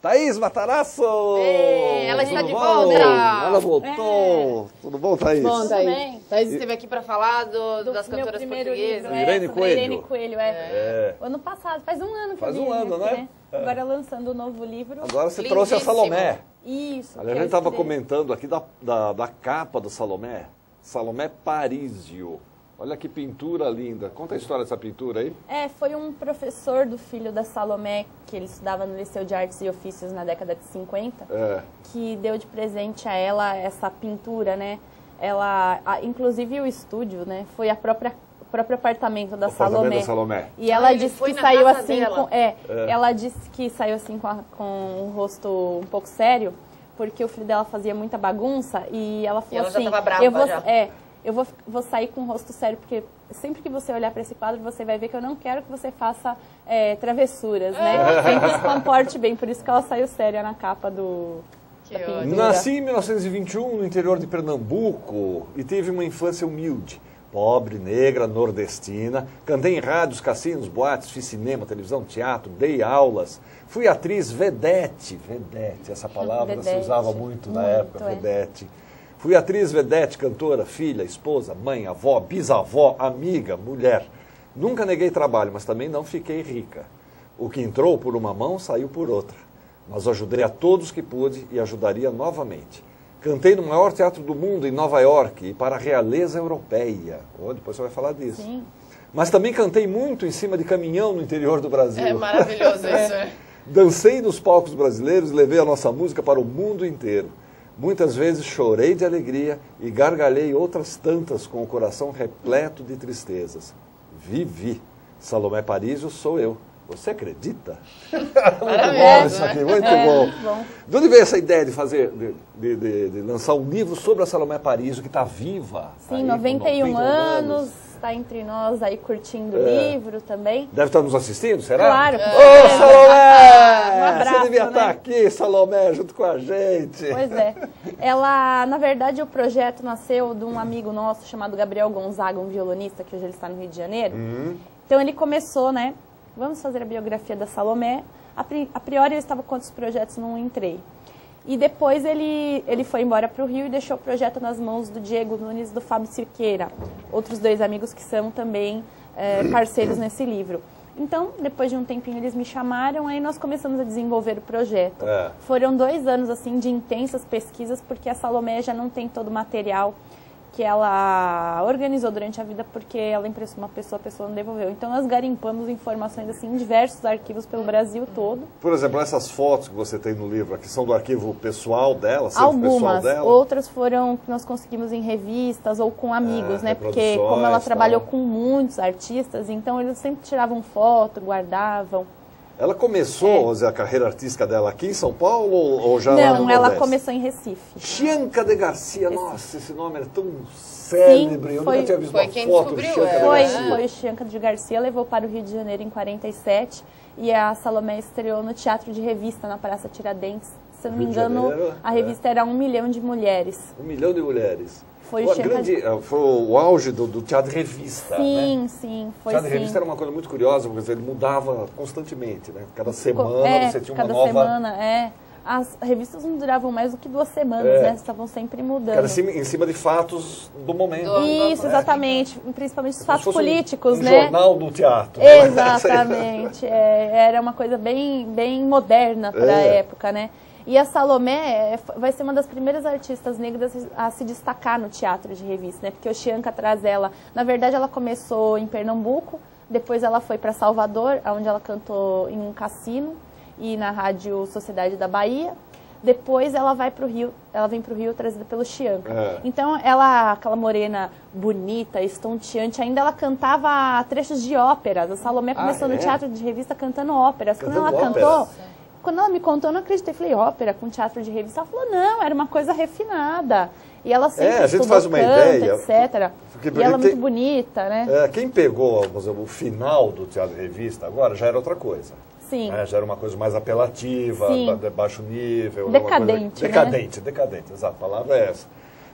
Thaís Matarazzo! Ela está Tudo de bom? volta! Ela voltou! Tudo bom, Thaís? Bom, Thaís. Tudo bem. Thaís esteve aqui para falar das meu cantoras primeiro portuguesas. livro, Irene sobre Coelho. Irene Coelho, O ano passado, faz um ano que Faz eu li, um ano, né? Agora lançando o novo livro. Agora você trouxe a Lindíssimo. Salomé. Isso. Aliás, a que gente estava eu escrevi. comentando aqui da capa do Salomé. Salomé Parísio. Olha que pintura linda. Conta a história dessa pintura aí. Foi um professor do filho da Salomé, que ele estudava no Liceu de Artes e Ofícios na década de 50, que deu de presente a ela essa pintura, né? Inclusive o estúdio, né? Foi o próprio apartamento da Salomé. E ela disse que saiu assim, ela disse que saiu assim com o rosto um pouco sério, porque o filho dela fazia muita bagunça e ela falou assim, já estava brava eu vou sair com o rosto sério, porque sempre que você olhar para esse quadro, você vai ver que eu não quero que você faça travessuras, né? Sempre se comporte bem, por isso que ela saiu séria na capa da pintura. Nasci em 1921 no interior de Pernambuco e tive uma infância humilde. Pobre, negra, nordestina. Cantei em rádios, cassinos, boates, fiz cinema, televisão, teatro, dei aulas. Fui atriz vedete, essa palavra se usava muito na época, vedete. Fui atriz, vedete, cantora, filha, esposa, mãe, avó, bisavó, amiga, mulher. Nunca neguei trabalho, mas também não fiquei rica. O que entrou por uma mão, saiu por outra. Mas ajudei a todos que pude e ajudaria novamente. Cantei no maior teatro do mundo, em Nova York, e para a realeza europeia. Depois você vai falar disso. Sim. Mas também cantei muito em cima de caminhão no interior do Brasil. É maravilhoso isso, Dancei nos palcos brasileiros e levei a nossa música para o mundo inteiro. Muitas vezes chorei de alegria e gargalhei outras tantas com o coração repleto de tristezas. Vivi. Salomé Parísio sou eu. Você acredita? Muito bom isso aqui, muito bom. De onde veio essa ideia de fazer, de lançar um livro sobre a Salomé Parísio, que está viva? Sim, aí, 91 anos, está entre nós aí curtindo o livro também. Deve estar nos assistindo, será? Claro. Ô, Salomé! Um abraço, você devia estar né? aqui, Salomé, junto com a gente. Pois é. Ela, na verdade, o projeto nasceu de um amigo nosso chamado Gabriel Gonzaga, um violonista, que hoje ele está no Rio de Janeiro. Então ele começou, né? Vamos fazer a biografia da Salomé. A priori eu estava com outros projetos, não entrei. E depois ele foi embora para o Rio e deixou o projeto nas mãos do Diego Nunes e do Fábio Cirqueira, outros dois amigos que são também parceiros nesse livro. Então, depois de um tempinho, eles me chamaram, aí nós começamos a desenvolver o projeto. Foram 2 anos assim de intensas pesquisas, porque a Salomé já não tem todo o material que ela organizou durante a vida, porque ela emprestou uma pessoa, a pessoa não devolveu. Então nós garimpamos informações assim em diversos arquivos pelo Brasil todo. Por exemplo, essas fotos que você tem no livro aqui são do arquivo pessoal dela? Algumas, pessoal dela? outras foram que nós conseguimos em revistas ou com amigos, né? Porque como ela trabalhou com muitos artistas, então eles sempre tiravam foto, guardavam. Ela começou a carreira artística dela aqui em São Paulo ou já lá no Não, ela Nordeste? começou em Recife. Chianca de Garcia, nossa, esse nome era tão célebre, eu nunca tinha visto uma foto de Chianca de Garcia. Foi o Chianca de Garcia, levou para o Rio de Janeiro em 47 e a Salomé estreou no Teatro de Revista, na Praça Tiradentes. Se eu não me engano, a revista era 1 milhão de mulheres. 1 milhão de mulheres. Foi foi o auge do teatro de revista, sim, né? Sim, foi o teatro de revista era uma coisa muito curiosa, porque ele mudava constantemente, né? Cada semana você tinha uma nova... Cada semana, As revistas não duravam mais do que 2 semanas, né? Estavam sempre mudando. Era em cima de fatos do momento. Isso, exatamente. Principalmente os fatos políticos, um né? jornal do teatro. Exatamente. Era uma coisa bem moderna para a época, né? E a Salomé vai ser uma das primeiras artistas negras a se destacar no teatro de revista, né? Porque o Chianca traz ela... Na verdade, ela começou em Pernambuco, depois ela foi para Salvador, onde ela cantou em um cassino e na Rádio Sociedade da Bahia. Depois ela vai para o Rio, ela vem para o Rio trazida pelo Chianca. Então ela, aquela morena bonita, estonteante, ainda ela cantava trechos de óperas. A Salomé começou no teatro de revista cantando óperas. Quando ela cantou... Quando ela me contou, eu não acreditei. Falei, ópera com teatro de revista? Ela falou, não, era uma coisa refinada. E ela sempre a gente faz uma ideia, etc. E ela é muito bonita, né? Quem pegou, por exemplo, o final do teatro de revista agora já era outra coisa. Sim. Já era uma coisa mais apelativa, de baixo nível. Decadente, decadente, exato, a palavra é essa.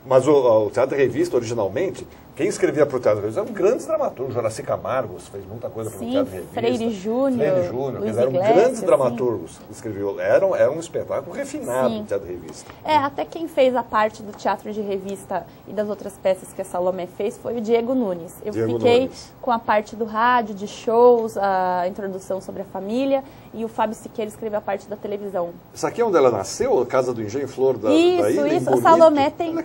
Mas o Teatro de Revista, originalmente, quem escrevia para o Teatro de Revista eram grandes dramaturgos. Joraci Camargo fez muita coisa para o Teatro de Revista. Freire Júnior, quer dizer, eram grandes dramaturgos que escreviam. Era um espetáculo refinado o Teatro de Revista. Até quem fez a parte do Teatro de Revista e das outras peças que a Salomé fez foi o Diego Nunes. Eu fiquei com a parte do rádio, de shows, a introdução sobre a família, e o Fábio Siqueira escreveu a parte da televisão. Isso aqui é onde ela nasceu? A Casa do Engenho Flor da Ilha? Isso. A Salomé tem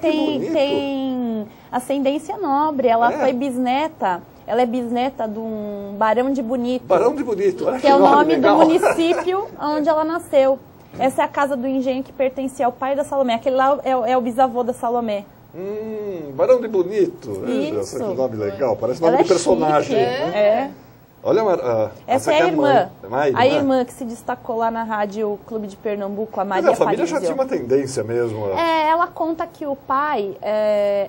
ascendência nobre. Ela foi bisneta. Ela é bisneta de um Barão de Bonito. Barão de Bonito. Que é o nome do município onde ela nasceu. Essa é a Casa do Engenho que pertencia ao pai da Salomé. Aquele lá é o bisavô da Salomé. Barão de Bonito. Isso. Que nome legal. Parece nome de personagem. Olha, essa é a irmã. A irmã que se destacou lá na Rádio Clube de Pernambuco, a Maria Parizio. A família já tinha uma tendência mesmo. Ela conta que o pai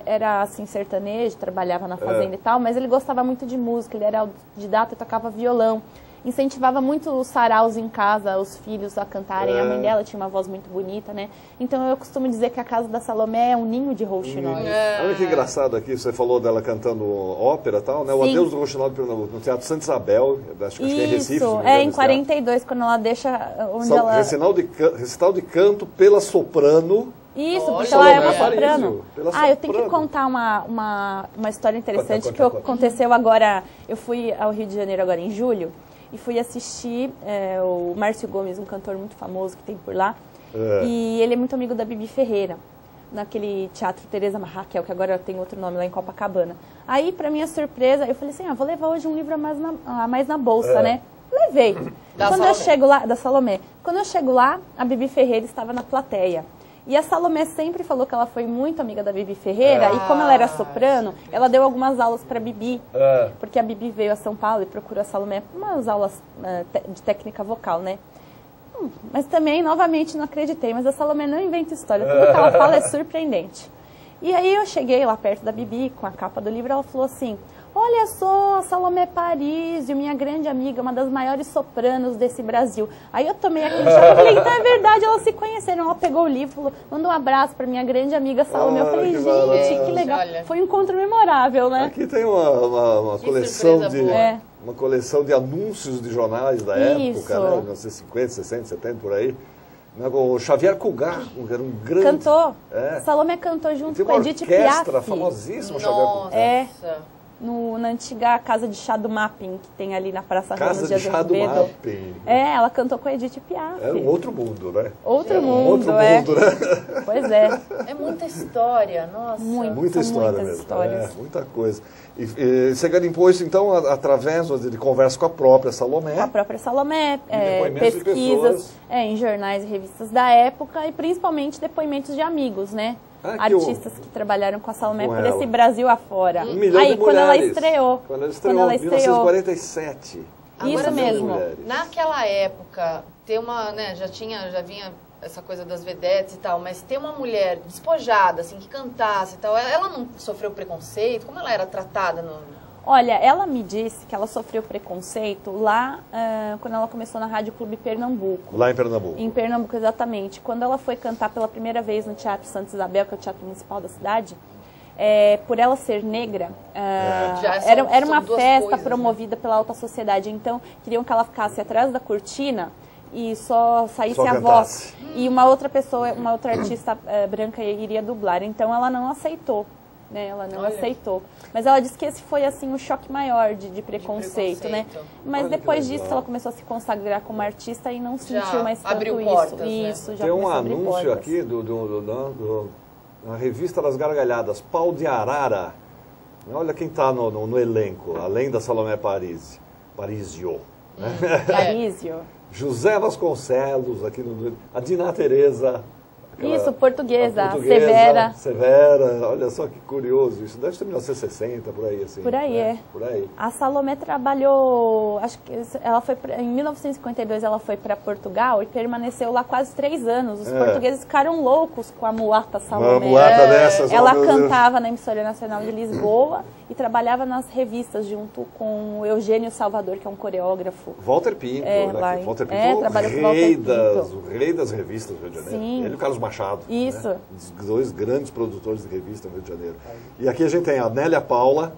era assim sertanejo, trabalhava na fazenda e tal, mas ele gostava muito de música, ele era autodidata e tocava violão. Incentivava muito os saraus em casa, os filhos a cantarem. A mãe dela tinha uma voz muito bonita, né? Então eu costumo dizer que a casa da Salomé é um ninho de rouxinóis. Olha que engraçado aqui, você falou dela cantando ópera e tal, né? O Adeus do Rouxinol de Pernambuco, no Teatro Santa Isabel, acho que é Recife. Isso, em 42, quando ela deixa onde ela... Recital de canto pela soprano. Isso, porque ela é uma soprano. Eu tenho que contar uma história interessante que aconteceu agora. Eu fui ao Rio de Janeiro agora em julho e fui assistir o Márcio Gomes, um cantor muito famoso que tem por lá. E ele é muito amigo da Bibi Ferreira, naquele Teatro Teresa Raquel, que agora tem outro nome lá em Copacabana. Aí, pra minha surpresa, eu falei assim, vou levar hoje um livro a mais na bolsa, né? Levei. Eu chego lá, da Salomé. Quando eu chego lá, a Bibi Ferreira estava na plateia. E a Salomé sempre falou que ela foi muito amiga da Bibi Ferreira, e como ela era soprano, ela deu algumas aulas para a Bibi, porque a Bibi veio a São Paulo e procurou a Salomé para umas aulas de técnica vocal, né? Mas também, novamente, não acreditei, mas a Salomé não inventa história, tudo que ela fala é surpreendente. E aí eu cheguei lá perto da Bibi, com a capa do livro, ela falou assim, olha só, a Salomé Parizio, minha grande amiga, uma das maiores sopranos desse Brasil. Aí eu tomei aquele choque, eu falei, então é verdade, elas se conheceram. Ela pegou o livro, falou, manda um abraço para minha grande amiga Salomé. Eu falei, gente, que legal. Olha. Foi um encontro memorável, né? Aqui tem uma coleção de... Uma coleção de anúncios de jornais da época, né? 1950, 60, 70, por aí. O Xavier Cugat, era um grande... Cantou. Salomé cantou junto com a Edith Piaf. Uma orquestra famosíssima, Xavier Cugat. Na antiga Casa de Chá do Mapping, que tem ali na Praça Ramos de Azevedo. Casa de Chá do Mapping. Ela cantou com a Edith Piaf. Era um outro mundo, né? Outro mundo, né? Pois é. É muita história, nossa. Muita história mesmo. Muita coisa. E você garimpou isso, então, através de conversa com a própria Salomé. Com a própria Salomé, pesquisas em jornais e revistas da época, e principalmente depoimentos de amigos, né? Artistas que trabalharam com a Salomé por esse Brasil afora. Aí, quando ela estreou. Quando ela estreou, em 1947. Isso mesmo. Naquela época, ter uma, né, já vinha essa coisa das vedetes e tal, mas ter uma mulher despojada, assim, que cantasse e tal, ela não sofreu preconceito? Como ela era tratada no... Olha, ela me disse que ela sofreu preconceito lá quando ela começou na Rádio Clube Pernambuco. Lá em Pernambuco? Em Pernambuco, exatamente. Quando ela foi cantar pela primeira vez no Teatro Santa Isabel, que é o teatro municipal da cidade, por ela ser negra, era uma festa promovida pela alta sociedade. Então, queriam que ela ficasse atrás da cortina e só saísse a voz. E uma outra pessoa, uma outra artista branca iria dublar. Então, ela não aceitou. Né, ela não aceitou. Mas ela disse que esse foi assim o choque maior de preconceito, né? Mas depois disso ela começou a se consagrar como artista e não sentiu mais tanto abriu isso. Portas, né? Isso, já tem um anúncio portas. Aqui na revista das Gargalhadas, Pau de Arara. Olha quem está no elenco, além da Salomé Parizio. Parizio. José Vasconcelos, aqui a Dina Teresa. Isso, portuguesa, Severa, olha só que curioso, isso deve ser 1960, por aí, assim. Por aí, né? Por aí. A Salomé trabalhou, acho que ela foi, em 1952 ela foi para Portugal e permaneceu lá quase 3 anos. Os portugueses ficaram loucos com a mulata Salomé. Uma mulata dessas. Ela cantava na Emissora Nacional de Lisboa e trabalhava nas revistas junto com o Eugênio Salvador, que é um coreógrafo. Walter Pinto, né? Walter Pinto, trabalhou com Walter Pinto. O rei das revistas do Rio de Janeiro. Sim. Ele e o Carlos Machado. Isso. Né? Os dois grandes produtores de revista no Rio de Janeiro. E aqui a gente tem a Nélia Paula,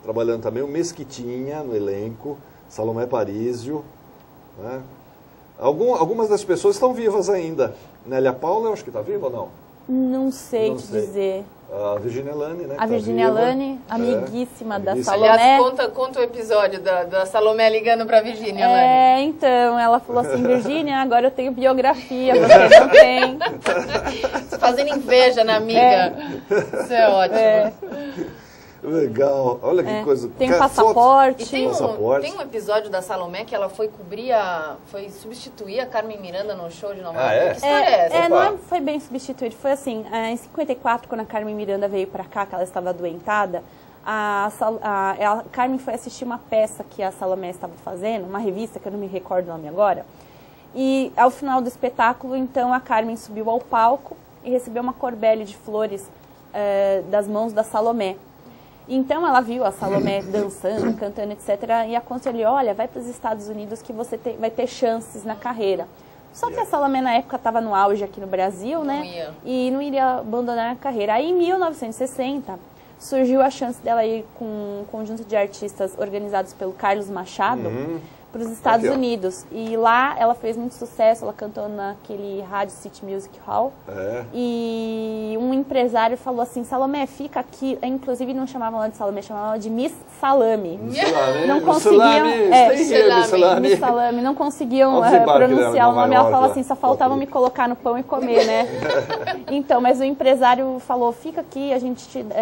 trabalhando também, o Mesquitinha no elenco, Salomé Parísio. Né? Algumas das pessoas estão vivas ainda. Nélia Paula, eu acho que está viva ou não? Não sei te dizer. A Virginia Lani, né? A Virginia Lani, amiguíssima da Salomé. Aliás, conta o episódio da Salomé ligando para a Virginia Lani. Então, ela falou assim, Virginia, agora eu tenho biografia, você não tem. Fazendo inveja na amiga. Isso é ótimo. Legal, olha que coisa. Tem passaporte. E tem um episódio da Salomé que ela foi foi substituir a Carmen Miranda no show de Nova York. Que história é essa? Não foi bem substituído, foi assim, em 54, quando a Carmen Miranda veio pra cá, que ela estava adoentada, a Carmen foi assistir uma peça que a Salomé estava fazendo, uma revista, que eu não me recordo o nome agora, e ao final do espetáculo, então, a Carmen subiu ao palco e recebeu uma corbelha de flores das mãos da Salomé. Então, ela viu a Salomé dançando, cantando, etc. E aconselhou, olha, vai para os Estados Unidos que você vai ter chances na carreira. Só que a Salomé, na época, estava no auge aqui no Brasil, né? E não iria abandonar a carreira. Aí, em 1960, surgiu a chance dela ir com um conjunto de artistas organizados pelo Carlos Machado para os Estados Unidos. E lá ela fez muito sucesso, ela cantou naquele Rádio City Music Hall. E um empresário falou assim, Salomé, fica aqui. Inclusive não chamavam ela de Salomé, chamavam ela de Miss Salame. Não conseguiam... Miss Salame. Não conseguiam pronunciar o nome. Ela falou assim, só faltava me colocar no pão e comer, né? Então, mas o empresário falou, fica aqui,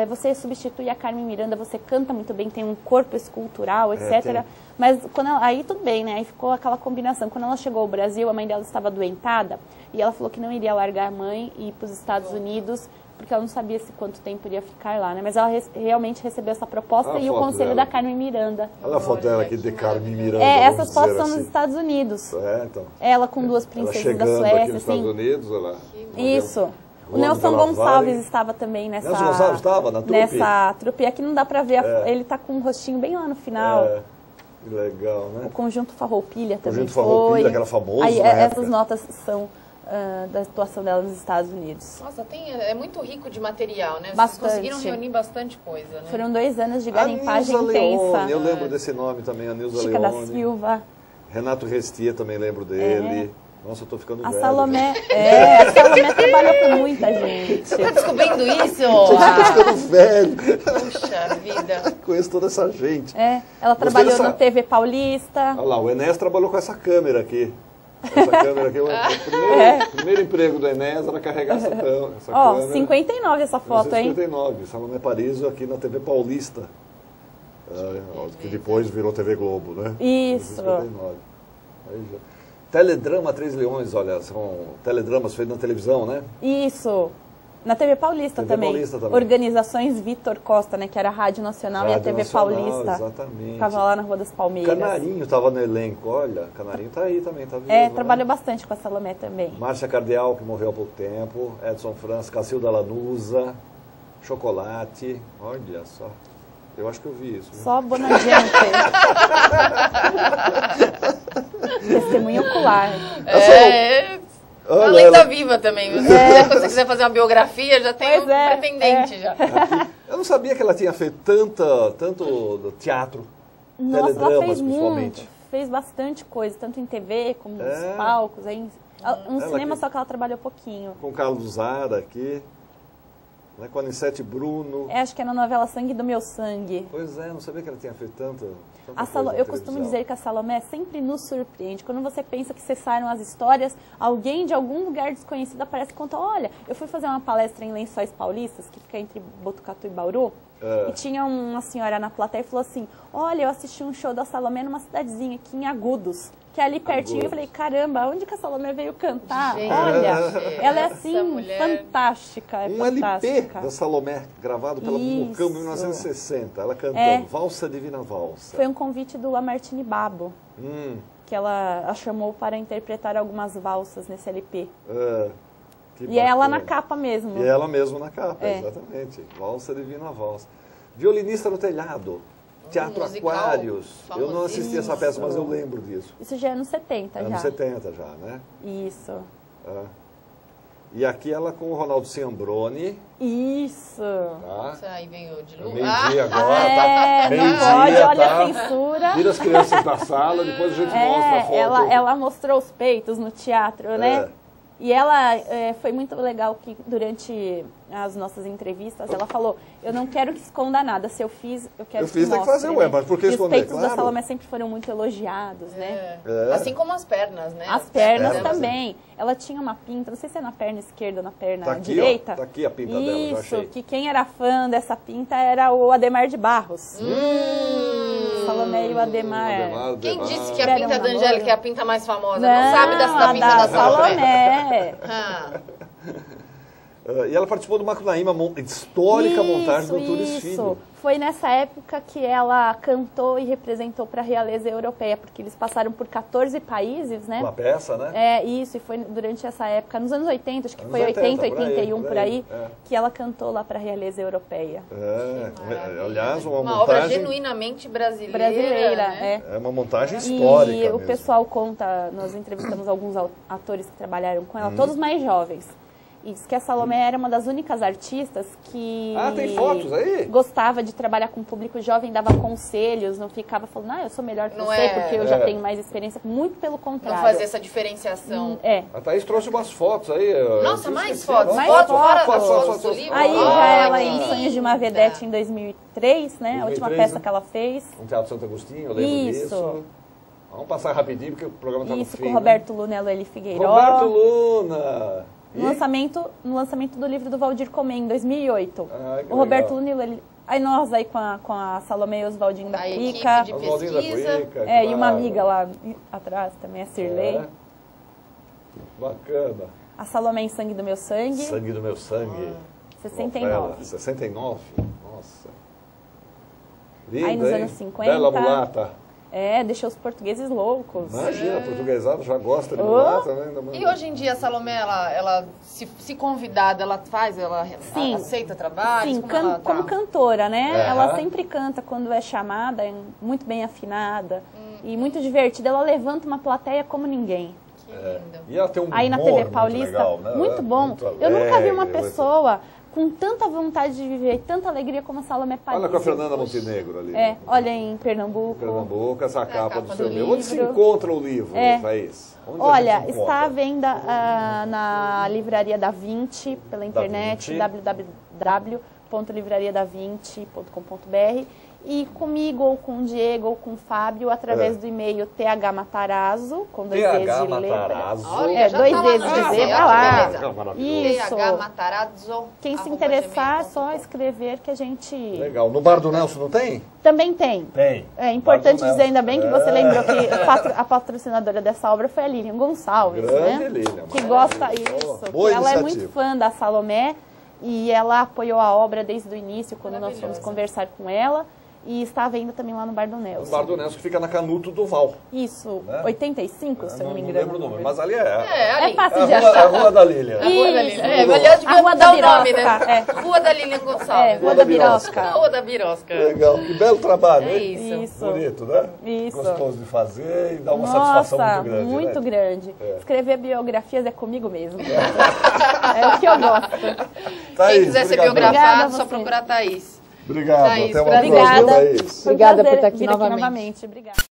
você substitui a Carmen Miranda, você canta muito bem, tem um corpo escultural, etc. Mas aí tudo bem, né? Aí ficou aquela combinação. Quando ela chegou ao Brasil, a mãe dela estava adoentada e ela falou que não iria largar a mãe e ir para os Estados Unidos, porque ela não sabia quanto tempo iria ficar lá, né? Mas ela realmente recebeu essa proposta e o conselho da Carmen Miranda. Olha a foto dela aqui de Carmen Miranda. Essas fotos são nos Estados Unidos. Então. Ela com duas princesas da Suécia. Aqui nos Estados Unidos, olha lá. Isso. O Nelson Gonçalves estava também nessa... Nelson Gonçalves estava na trupe? Nessa trupe. Aqui não dá pra ver, ele tá com um rostinho bem lá no final. Que legal, né? O Conjunto Farroupilha também Conjunto Farroupilha, que era famoso Aí, na essas época. Notas são da situação dela nos Estados Unidos. Nossa, é muito rico de material, né? Vocês Bastante. conseguiram reunir bastante coisa, né? Foram 2 anos de garimpagem Nilza intensa. Leone, eu lembro desse nome também, a Nilza Chica Leone. da Silva. Renato Restia também lembro dele. Nossa, eu tô ficando velho. A Salomé trabalhou com muita gente. Você tá descobrindo isso? Tô ficando velho. Puxa vida. Conheço toda essa gente. Ela trabalhou na TV Paulista. Olha lá, o Enéas trabalhou com essa câmera aqui. Essa câmera aqui, o primeiro emprego do Enéas era carregar essa câmera. 59 essa foto, hein? 59, Salomé Parísio aqui na TV Paulista. Que depois virou TV Globo, né? Isso. 59. Aí já. Teledrama Três Leões, olha, são teledramas feitos na televisão, né? Isso. Na TV Paulista, também. Organizações Vitor Costa, né? Que era a Rádio Nacional e a TV Paulista. Exatamente. Ficava lá na Rua das Palmeiras. Canarinho estava no elenco, olha. Canarinho tá aí também, tá vivo. Trabalhou bastante com a Salomé também. Márcia Cardeal, que morreu há pouco tempo. Edson França, Cacilda Lanusa, Chocolate. Olha só. Eu acho que eu vi isso. Só Bonagente. Testemunho ocular. A lenda viva também. Se você quiser fazer uma biografia, já tem um pretendente já. Eu não sabia que ela tinha feito tanto teatro, teledramas, principalmente. Muito. Fez bastante coisa, tanto em TV como nos palcos. Aí, no cinema, só que ela trabalhou pouquinho. Com Carlos Zara aqui. Né, com a Anissete Bruno. Acho que é na novela Sangue do Meu Sangue. Pois não sabia que ela tinha feito tanta Eu costumo dizer que a Salomé sempre nos surpreende. Quando você pensa que cessaram as histórias, alguém de algum lugar desconhecido aparece e conta, olha, eu fui fazer uma palestra em Lençóis Paulistas, que fica entre Botucatu e Bauru, e tinha uma senhora na plateia e falou assim, olha, eu assisti um show da Salomé numa cidadezinha aqui em Agudos, que é ali pertinho. Eu falei, caramba, onde que a Salomé veio cantar? Gente, olha, ela é assim, fantástica. LP da Salomé, gravado pela Mucambo em 1960. Ela cantando Valsa Divina Valsa. Foi um convite do Lamartine Babo, que ela a chamou para interpretar algumas valsas nesse LP. E ela na capa mesmo. E ela mesmo na capa, exatamente. Valsa Divina Valsa. Violinista no Telhado. Teatro Aquários. Eu não assisti essa peça, mas eu lembro disso. Isso já é anos 70 já. Anos 70 já, né? Isso. E aqui ela com o Ronaldo Ciambrone. Isso. Tá? Isso aí veio de luz. Meio-dia agora, É, tá? não Meio-dia, pode, olha tá? a censura. Tira as crianças da sala, depois a gente mostra a foto. Ela mostrou os peitos no teatro, né? E ela foi muito legal que durante as nossas entrevistas ela falou, eu não quero que esconda nada, se eu fiz, eu quero que mostre. Tem que fazer, ué, mas por que esconder? E os peitos Claro. da Salomé sempre foram muito elogiados, né? Assim como as pernas, né? As pernas pernas, também. Ela tinha uma pinta, não sei se é na perna esquerda ou na perna Tá aqui, direita. ó, tá aqui a pinta dela, já achei. Isso, que quem era fã dessa pinta era o Ademar de Barros. Salomé e o Ademar. Quem disse que a Tiveram pinta um da namoro? Angélica é a pinta mais famosa? Não sabe da pinta da Salomé. Ah. E ela participou do Macunaíma, histórica montagem do Turis Filho. Foi nessa época que ela cantou e representou para a realeza europeia, porque eles passaram por 14 países, né? Uma peça, né? Isso, e foi durante essa época, nos anos 80, acho que Anos foi 80, 80, 81, por aí, é. que ela cantou lá para a realeza europeia. Aliás, uma montagem... obra genuinamente brasileira, né? É uma montagem histórica E mesmo. o pessoal conta, nós entrevistamos alguns atores que trabalharam com ela, todos mais jovens. E diz que a Salomé era uma das únicas artistas que tem fotos aí? gostava de trabalhar com o público jovem, dava conselhos, não ficava falando, eu sou melhor que você porque eu já tenho mais experiência. Muito pelo contrário. Não fazer essa diferenciação. A Thaís trouxe umas fotos aí. Nossa, mais fotos? Mais Fotos fotos. fora das fotos do livro? Aí já ela que em linda. Sonhos de uma Vedete em 2003, né? A última 2003, peça né? que ela fez. Um Teatro Santo Agostinho, eu lembro disso. Vamos passar rapidinho, porque o programa está no fim. Isso, com o Roberto Luna e a Lueli Figueiró. Roberto Luna! No lançamento do livro do Valdir Comem, em 2008. Que o Roberto legal. Luna e a Lueli... Aí nós aí com a Salomé e o Oswaldinho da A Cuica. equipe de pesquisa. E uma amiga lá atrás também, a Cirlei. Bacana. A Salomé em Sangue do Meu Sangue. Sangue do Meu Sangue. 69. Novela, 69? Nossa. Linda, Aí nos hein? anos 50. Bela mulata. Deixou os portugueses loucos. Imagina, a portuguesada já gosta de mulata, né? E hoje em dia a Salomé, ela se convidada, ela faz, ela aceita trabalho? Sim, como cantora, né? Ela sempre canta quando é chamada, é muito bem afinada e muito divertida. Ela levanta uma plateia como ninguém. Que linda. E ela tem um Aí na humor TV Paulista, muito, legal, né? muito bom. Muito Eu nunca vi uma alegre, pessoa com tanta vontade de viver, tanta alegria como a Salomé Paris. Olha com a Fernanda Montenegro ali. Olha em Pernambuco. Pernambuco, essa capa do seu livro. livro. Onde se encontra o livro, Thaís? Onde Olha, a gente está encontra? à venda na Livraria da Vinci, pela internet, www.livrariada20.com.br e comigo, ou com o Diego, ou com o Fábio, através do e-mail thmatarazzo, com 2 Ds de letra. Olha, já dois tá lá Ds no de desenho, Z, lá. Isso. Matarazzo. Quem se interessar, é só escrever que a gente... Legal. No Bar do Nelson não tem? Também tem. Tem. É importante Bar do dizer, ainda bem que você Nelson. lembrou que a patrocinadora dessa obra foi a Lilian Gonçalves, Grande né? Lilian, Que maravilha. gosta isso, Boa que ela é iniciativa. muito fã da Salomé e ela apoiou a obra desde o início, quando nós fomos conversar com ela. E está à venda também lá no Bar do Nelson. O Bar do Nelson que fica na Canuto do Val. Isso, Né? 85, se eu não me engano. Não lembro o número, mas ali é. Ali. É fácil É de a achar. Rua da Lilian. A Rua da Isso. Lilian. Aliás, A Rua da dar o nome, né? Birosca. Rua da Lilian Gonçalves. Rua da Birosca. Rua da Birosca. Legal, que belo trabalho, É hein? isso. Bonito, né? Isso. Gostoso de fazer e dá uma satisfação Nossa, muito grande. muito né? grande. Escrever biografias é comigo mesmo. É o que eu gosto. Thaís, Quem quiser ser obrigado. Obrigada biografado, a só você. procurar a Thaís. Obrigado, Thaís, até uma obrigada. próxima, Thaís. Foi um Obrigada por prazer estar aqui vir novamente. Obrigada.